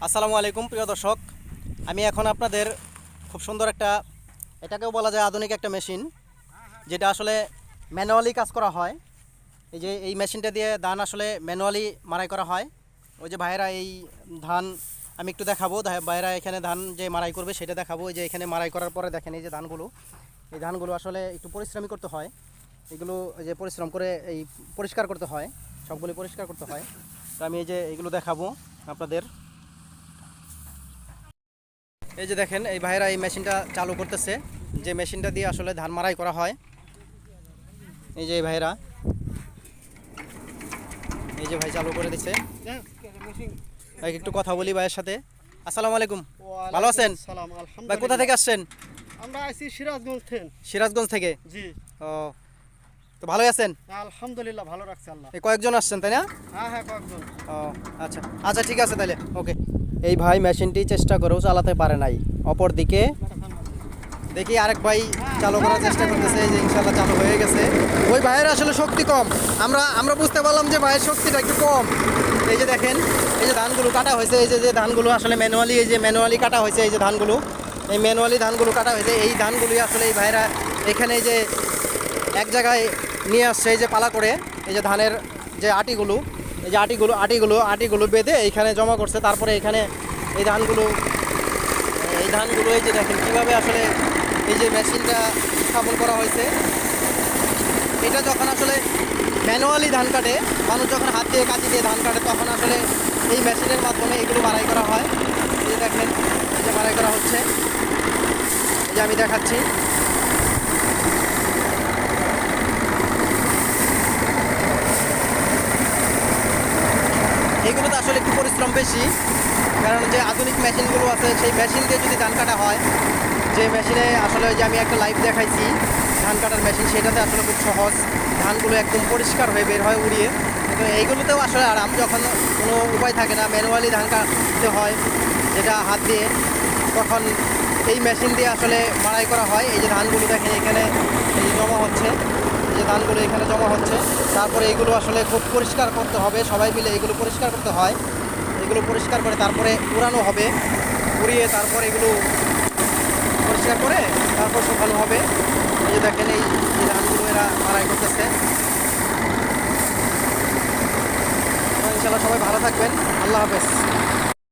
আসসালামু আলাইকুম প্রিয় দর্শক, আমি এখন আপনাদের খুব সুন্দর একটা, এটাকেও বলা যায় আধুনিক একটা মেশিন, যেটা আসলে ম্যানুয়ালি কাজ করা হয়। এই যে এই মেশিনটা দিয়ে ধান আসলে ম্যানুয়ালি মাড়াই করা হয়। ওই যে ভাইয়েরা এই ধান আমি একটু দেখাবো, ভাইয়েরা এখানে ধান যে মাড়াই করবে সেটা দেখাবো। এই যে এখানে মাড়াই করার পরে দেখেন এই যে ধানগুলো, এই ধানগুলো আসলে একটু পরিশ্রমী করতে হয়। এগুলো যে পরিশ্রম করে এই পরিষ্কার করতে হয়, সবগুলো পরিষ্কার করতে হয়। তো আমি এই যে এইগুলো দেখাবো আপনাদের। এই যে দেখেন এই ভাইরা এই মেশিনটা চালু করতেছে, যে মেশিনটা দিয়ে আসলে ধান মাড়াই করা হয়। এই যে ভাইরা, এই যে ভাই চালু করে দিচ্ছে। ভাই একটু কথা বলি ভাইয়ের সাথে। আসসালামু আলাইকুম, ভালো আছেন ভাই? কোথা থেকে আসছেন? আমরা আইছি সিরাজগঞ্জ থেকে। সিরাজগঞ্জ থেকে? জি। ও, তো ভালোই আছেন? আলহামদুলিল্লাহ, ভালো রাখছে আল্লাহ। এই কয়েকজন আসছেন তাই না? হ্যাঁ হ্যাঁ, কয়েকজন। ও আচ্ছা আচ্ছা, ঠিক আছে তাহলে, ওকে। এই ভাই মেশিনটি চেষ্টা করেও চালাতে পারে নাই। অপর দিকে দেখি আরেক ভাই চালু করার চেষ্টা করতেছে। এই যে ইনশাল্লাহ চালু হয়ে গেছে। ওই ভাইয়ের আসলে শক্তি কম, আমরা বুঝতে পারলাম যে ভাইয়ের শক্তিটা একটু কম। এই যে দেখেন এই যে ধানগুলো কাটা হয়েছে, এই যে ধানগুলো আসলে ম্যানুয়ালি, এই যে ম্যানুয়ালি কাটা হয়েছে, এই যে ধানগুলো, এই ম্যানুয়ালি ধানগুলো কাটা হয়েছে। এই ধানগুলোই আসলে এই ভাইরা এখানে এই যে এক জায়গায় নিয়ে আসছে, এই যে পালা করে, এই যে ধানের যে আটিগুলো, এই যে আটিগুলো বেঁধে এইখানে জমা করছে। তারপরে এখানে এই ধানগুলো এই যে দেখেন কীভাবে আসলে এই যে মেশিনটা স্থাপন করা হয়েছে। এটা যখন আসলে ম্যানুয়ালি ধান কাটে, মানুষ যখন হাত দিয়ে কাঁচি দিয়ে ধান কাটে, তখন আসলে এই মেশিনের মাধ্যমে এগুলো মাড়াই করা হয়। এই যে দেখেন এই যে মাড়াই করা হচ্ছে, এই যে আমি দেখাচ্ছি। এগুলোতে আসলে একটু পরিশ্রম বেশি, কারণ যে আধুনিক মেশিনগুলো আছে সেই মেশিন দিয়ে যদি ধান কাটা হয়, যে মেশিনে আসলে যে আমি একটা লাইভ দেখাইছি ধান কাটার মেশিন, সেটাতে আসলে খুব সহজ, ধানগুলো একদম পরিষ্কার হয়ে বের হয় উড়িয়ে। কিন্তু এইগুলোতেও আসলে আরাম, যখন কোনো উপায় থাকে না, ম্যানুয়ালি ধান কাটতে হয় যেটা হাত দিয়ে, তখন এই মেশিন দিয়ে আসলে মাড়াই করা হয়। এই যে ধানগুলো দেখেন এখানে এই যে জমা হচ্ছে, এই যে ধানগুলো এখানে জমা হচ্ছে। তারপরে এইগুলো আসলে খুব পরিষ্কার করতে হবে, সবাই মিলে এগুলো পরিষ্কার করতে হয়। এগুলো পরিষ্কার করে তারপরে উড়ানো হবে, উড়িয়ে তারপরে এগুলো পরিষ্কার করে তারপর শুকানো হবে। এই যে দেখেন এই ধানগুলো এরা মাড়াই করতেছে। ইনশাআল্লাহ সবাই ভালো থাকবেন, আল্লাহ হাফেজ।